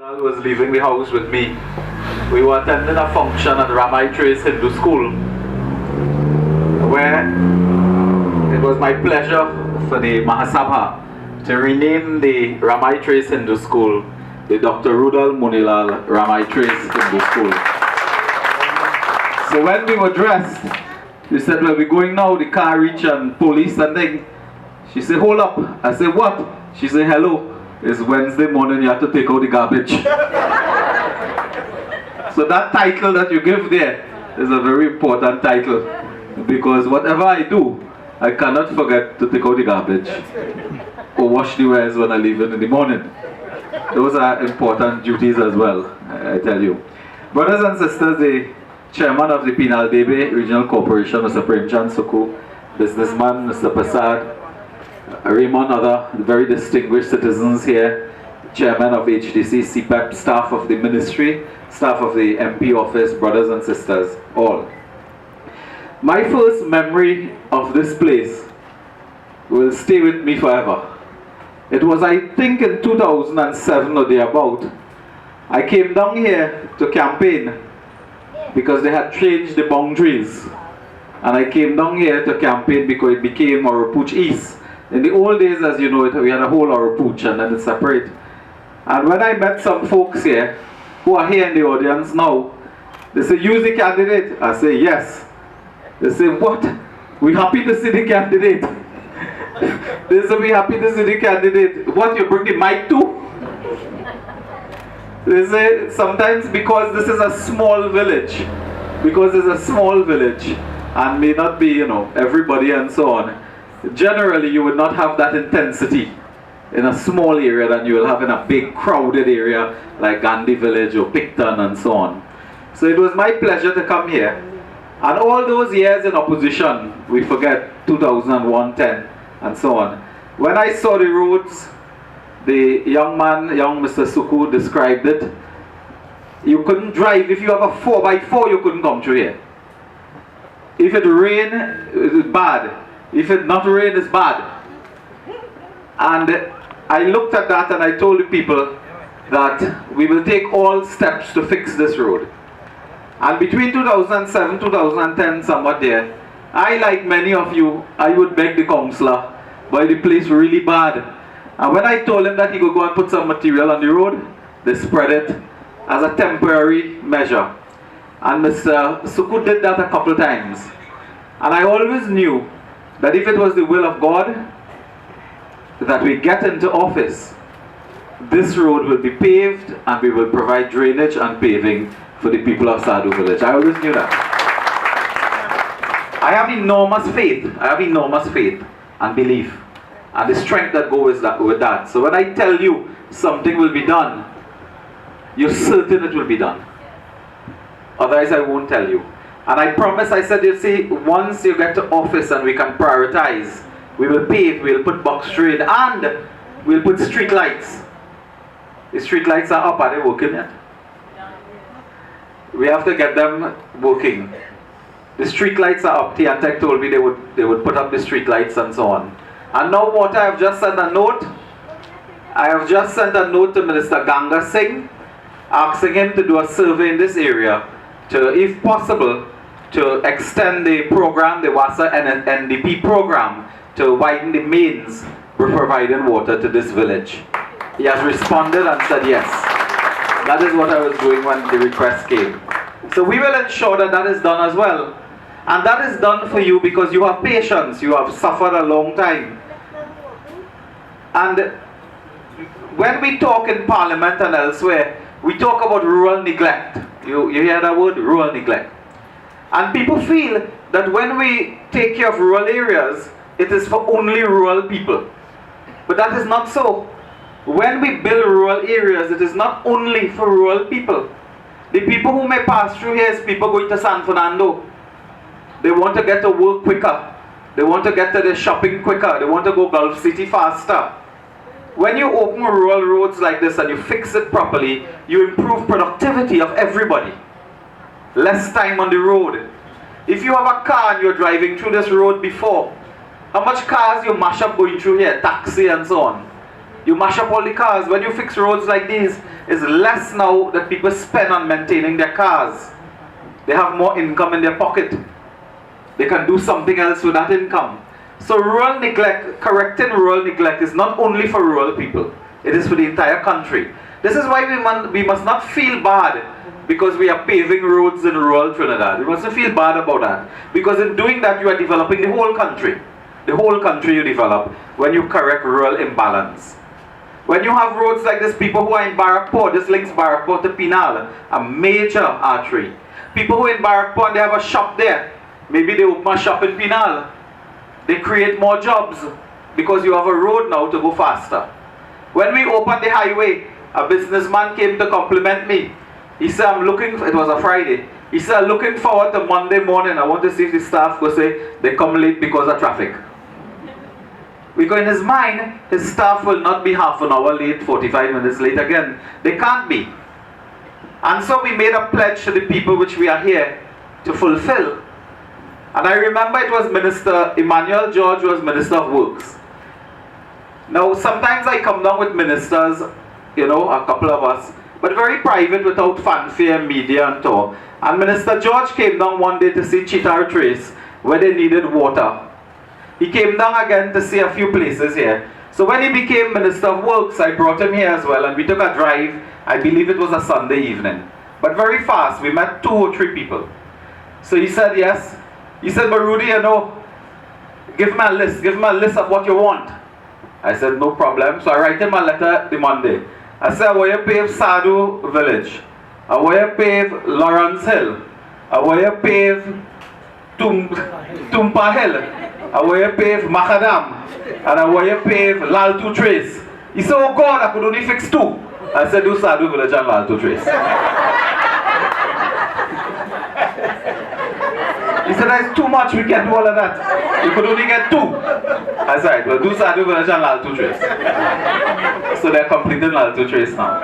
Moonilal was leaving the house with me. We were attending a function at Ramai Trace Hindu School, where it was my pleasure for the Mahasabha to rename the Ramai Trace Hindu School the Dr. Rudal Moonilal Ramai Trace Hindu School. So when we were dressed, we said, well, we're going now, the car reach and police and thing. She said, hold up. I said, what? She said, hello. It's Wednesday morning, you have to take out the garbage. So that title that you give there is a very important title, because whatever I do, I cannot forget to take out the garbage or wash the wares when I leave in the morning. Those are important duties as well, I tell you. Brothers and sisters, the chairman of the Penal Regional Corporation, Mr. Premchand Suku, businessman, Mr. Prasad, Raymond, other very distinguished citizens here, chairman of HDC, CPEP, staff of the ministry, staff of the MP office, brothers and sisters, all. My first memory of this place will stay with me forever. It was, I think, in 2007 or thereabout. I came down here to campaign because they had changed the boundaries. And I came down here to campaign because it became Oropuch East. In the old days, as you know, we had a whole Oropuch and then it's separate. And when I met some folks here, who are here in the audience now, they say, "Use the candidate." I say, yes. They say, what? We're happy to see the candidate. They say, we're happy to see the candidate. What, you bring the mic too? They say, sometimes because this is a small village, and may not be, you know, everybody and so on, generally you would not have that intensity in a small area than you will have in a big crowded area like Gandhi Village or Picton and so on. So it was my pleasure to come here. And all those years in opposition, we forget 2001, 10 and so on. When I saw the roads, the young Mr. Suku described it. You couldn't drive. If you have a 4x4, you couldn't come through here. If it rain, it's bad. If it not rain, it's bad. And I looked at that and I told the people that we will take all steps to fix this road. And between 2007, 2010, somewhat there, I, like many of you, I would beg the councillor, but the place really bad. And when I told him that he could go and put some material on the road, they spread it as a temporary measure. And Mr. Suku did that a couple times. And I always knew that if it was the will of God that we get into office, this road will be paved and we will provide drainage and paving for the people of Sadhoo village. I always knew that. I have enormous faith and belief and the strength that goes with that. So when I tell you something will be done, you're certain it will be done. Otherwise I won't tell you. And I promise, I said, you see, once you get to office and we can prioritize, we will pave, we'll put box drain, and we'll put street lights. The street lights are up, are they working yet? We have to get them working. The street lights are up. Tiantech told me they would put up the street lights and so on. And now what, I have just sent a note. I have just sent a note to Minister Ganga Singh, asking him to do a survey in this area to, if possible, to extend the program, the WASA and NDP program, to widen the mains for providing water to this village. He has responded and said yes. That is what I was doing when the request came. So we will ensure that that is done as well. And that is done for you because you have patience, you have suffered a long time. And when we talk in Parliament and elsewhere, we talk about rural neglect. You hear that word, rural neglect. And people feel that when we take care of rural areas, it is for only rural people. But that is not so. When we build rural areas, it is not only for rural people. The people who may pass through here is people going to San Fernando. They want to get to work quicker. They want to get to their shopping quicker. They want to go Gulf City faster. When you open rural roads like this and you fix it properly, you improve productivity of everybody. Less time on the road. If you have a car and you're driving through this road before, how much cars you mash up going through here, taxi and so on. You mash up all the cars. When you fix roads like these, it's less now that people spend on maintaining their cars. They have more income in their pocket. They can do something else with that income. So rural neglect, correcting rural neglect is not only for rural people. It is for the entire country. This is why we must not feel bad because we are paving roads in rural Trinidad. We mustn't feel bad about that. Because in doing that, you are developing the whole country. The whole country you develop when you correct rural imbalance. When you have roads like this, people who are in Barrackpore, this links Barrackpore to Penal, a major artery. People who are in Barrackpore and they have a shop there, maybe they open a shop in Penal. They create more jobs because you have a road now to go faster. When we opened the highway, a businessman came to compliment me. He said, it was a Friday. He said, I'm looking forward to Monday morning. I want to see if the staff go say they come late because of traffic. Because in his mind, his staff will not be half an hour late, 45 minutes late again. They can't be. And so we made a pledge to the people which we are here to fulfill. And I remember it was Minister Emmanuel George was Minister of Works. Now sometimes I come down with ministers, you know, a couple of us, but very private without fanfare, media and all. And Minister George came down one day to see Chitar Trace where they needed water. He came down again to see a few places here. So when he became Minister of Works, I brought him here as well and we took a drive. I believe it was a Sunday evening. But very fast, we met 2 or 3 people. So he said yes. He said, but Rudy, you know, give me a list of what you want. I said, no problem. So I write him a letter the Monday. I said, I want you to pave Sadhoo village. I want you to pave Lawrence Hill. I want you to pave Tumpa Hill. I want you to pave Macadam. And I want you to pave Laltu Trace. He said, oh God, I could only fix 2. I said, do Sadhoo village and Laltu Trace. He said, that's too much, we can't do all of that. You could only get 2. I said, right, well, do Sadhoo village and Laltu Trace. So they're completing Laltu Trace now.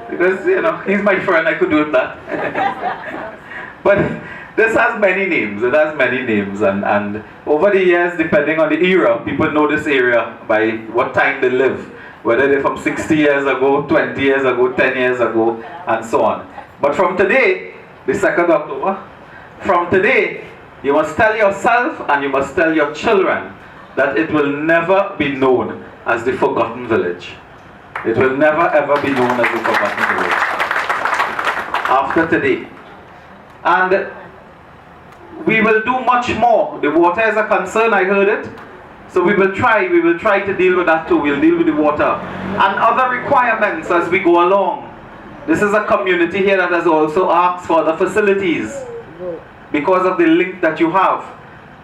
Because, you know, he's my friend, I could do that. But this has many names, it has many names. And over the years, depending on the era, people know this area by what time they live. Whether they're from 60 years ago, 20 years ago, 10 years ago, and so on. But from today, the 2nd of October, from today, you must tell yourself and you must tell your children that it will never be known as the forgotten village. It will never ever be known as the forgotten village. After today. And we will do much more. The water is a concern, I heard it. So we will try to deal with that too. We'll deal with the water. And other requirements as we go along. This is a community here that has also asked for the facilities because of the link that you have.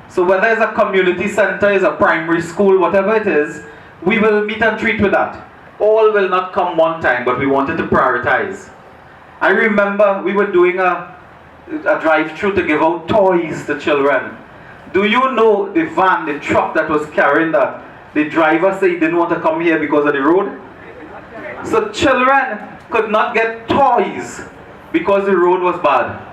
So whether it's a community center, it's a primary school, whatever it is, we will meet and treat with that. All will not come one time, but we wanted to prioritize. I remember we were doing a drive-through to give out toys to children. Do you know the van, the truck that was carrying that, the driver said he didn't want to come here because of the road? So children could not get toys because the road was bad.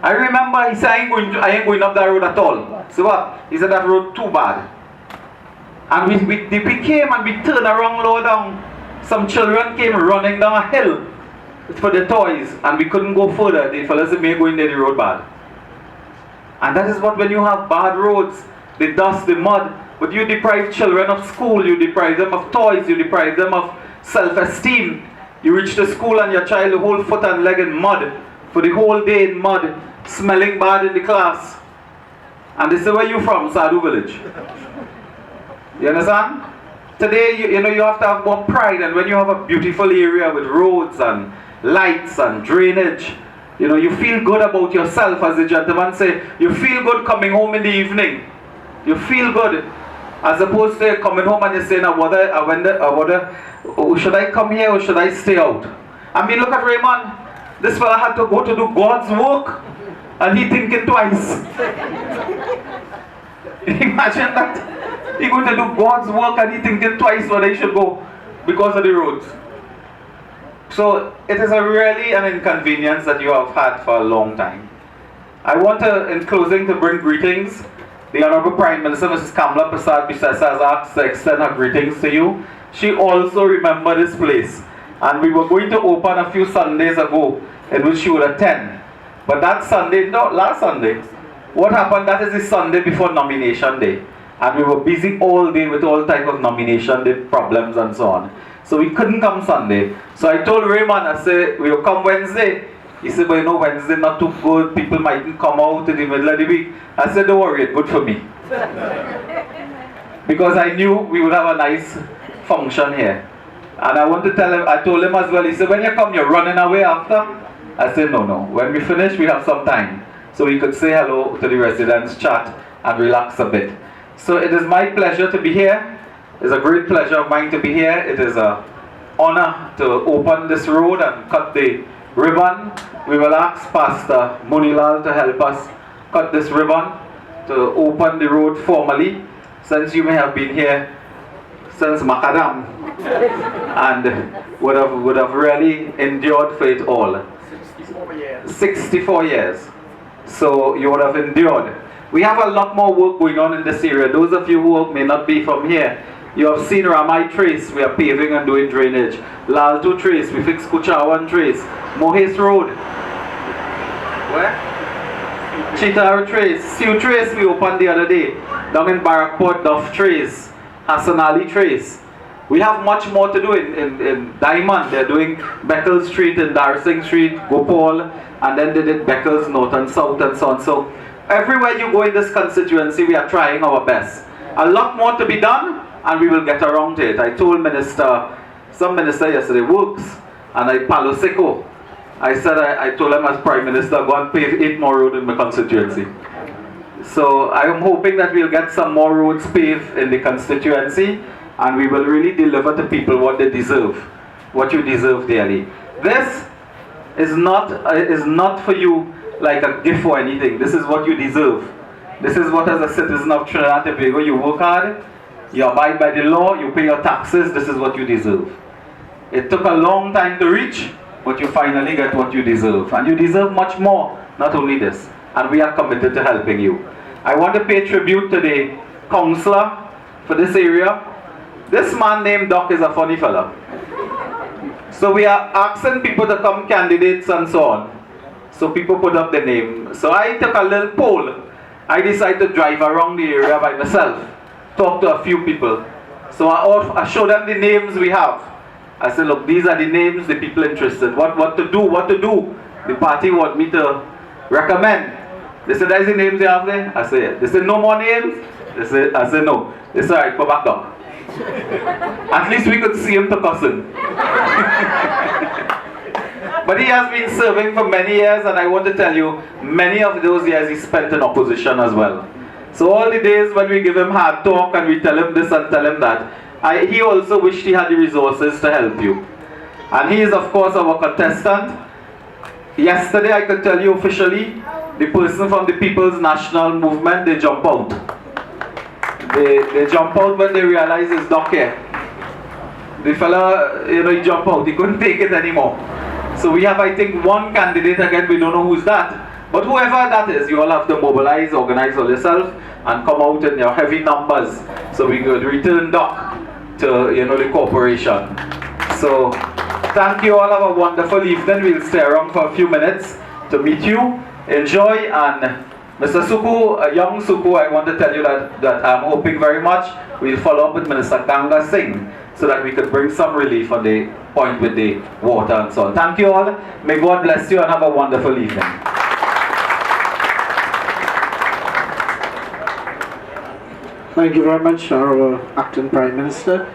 I remember he said, I ain't going up that road at all. So what? He said that road too bad. And we came and we turned around low down. Some children came running down a hill for the toys and we couldn't go further. The fellas said, "May going there, the road bad." And that is what when you have bad roads, the dust, the mud, but you deprive children of school, you deprive them of toys, you deprive them of self-esteem. You reach the school and your child the whole foot and leg in mud, for the whole day in mud, smelling bad in the class. And they say, where you from? Sadhoo village. You understand? Today, you know, you have to have more pride, and when you have a beautiful area with roads and lights and drainage, you know, you feel good about yourself, as the gentleman said. You feel good coming home in the evening. You feel good. As opposed to coming home and you're saying, I wonder, should I come here or should I stay out? I mean, look at Raymond. This fella had to go to do God's work and he thinking twice. Imagine that. He going to do God's work and he thinking twice whether he should go because of the roads. So it is really an inconvenience that you have had for a long time. I want to, in closing, to bring greetings the Honorable Prime Minister, Mrs. Kamala Prasad Bisesa, has asked to extend her greetings to you. She also remembered this place. And we were going to open a few Sundays ago in which she would attend. But that Sunday, no, last Sunday, what happened, that is the Sunday before nomination day. And we were busy all day with all type of nomination day problems and so on. So we couldn't come Sunday. So I told Raymond, I said, we'll come Wednesday. He said, well, you know, Wednesday not too good. People mightn't come out in the middle of the week. I said, don't worry, it's good for me. Because I knew we would have a nice function here. And I want to tell him, I told him as well, he said, when you come, you're running away after? I said, no. When we finish, we have some time. So we could say hello to the residents, chat, and relax a bit. So it is my pleasure to be here. It's a great pleasure of mine to be here. It is an honor to open this road and cut the ribbon. We will ask Pastor Moonilal to help us cut this ribbon to open the road formally, since you may have been here since Macadam and would have really endured for it all. 64 years. 64 years. So you would have endured. We have a lot more work going on in this area. Those of you who may not be from here, you have seen Ramai Trace, we are paving and doing drainage. Laltu Trace, we fix Kuchawan Trace. Mohes Road. Where? Chitar Trace. Sioux Trace we opened the other day. Down in Barakport, Duff Trace. Hassan Ali Trace. We have much more to do in Diamond. They're doing Beckles Street and Darsing Street, Gopal, and then they did Beckles North and South and so on. So everywhere you go in this constituency, we are trying our best. A lot more to be done, and we will get around to it. I told some minister yesterday, Works, and Palo Seco. I said, I told him as Prime Minister, go and pave 8 more roads in my constituency. So I am hoping that we'll get some more roads paved in the constituency, and we will really deliver to people what they deserve, what you deserve dearly. This is not for you like a gift or anything. This is what you deserve. This is what, as a citizen of Trinidad and Tobago, you work hard, you abide by the law, you pay your taxes. This is what you deserve. It took a long time to reach, but you finally get what you deserve. And you deserve much more, not only this. And we are committed to helping you. I want to pay tribute to the councillor for this area. This man named Doc is a funny fella. So we are asking people to come candidates and so on. So people put up their name. So I took a little poll. I decided to drive around the area by myself, talk to a few people. So I showed them the names we have. I said, look, these are the names, the people interested. What to do. The party want me to recommend. They said, that's the names they have there? I said, yeah. They said, no more names? I said, no. They said, all right, go back up. At least we could see him to cousin. But he has been serving for many years, and I want to tell you, many of those years he spent in opposition as well. So all the days when we give him hard talk and we tell him this and tell him that, he also wished he had the resources to help you. And he is, of course, our contestant. Yesterday, I could tell you officially, the person from the People's National Movement, they jump out. They jump out when they realize it's Doc here. The fella, he jump out. He couldn't take it anymore. So we have, I think, one candidate again. We don't know who's that. But whoever that is, you all have to mobilize, organize all yourself, and come out in your heavy numbers so we could return Doc to the corporation. So thank you all. Have a wonderful evening. We'll stay around for a few minutes to meet you. Enjoy. And Mr. Suku, young Suku, I want to tell you that I'm hoping very much we'll follow up with Minister Ganga Singh so that we could bring some relief on the point with the water and so on. Thank you all. May God bless you and have a wonderful evening. Thank you very much, our Acting Prime Minister.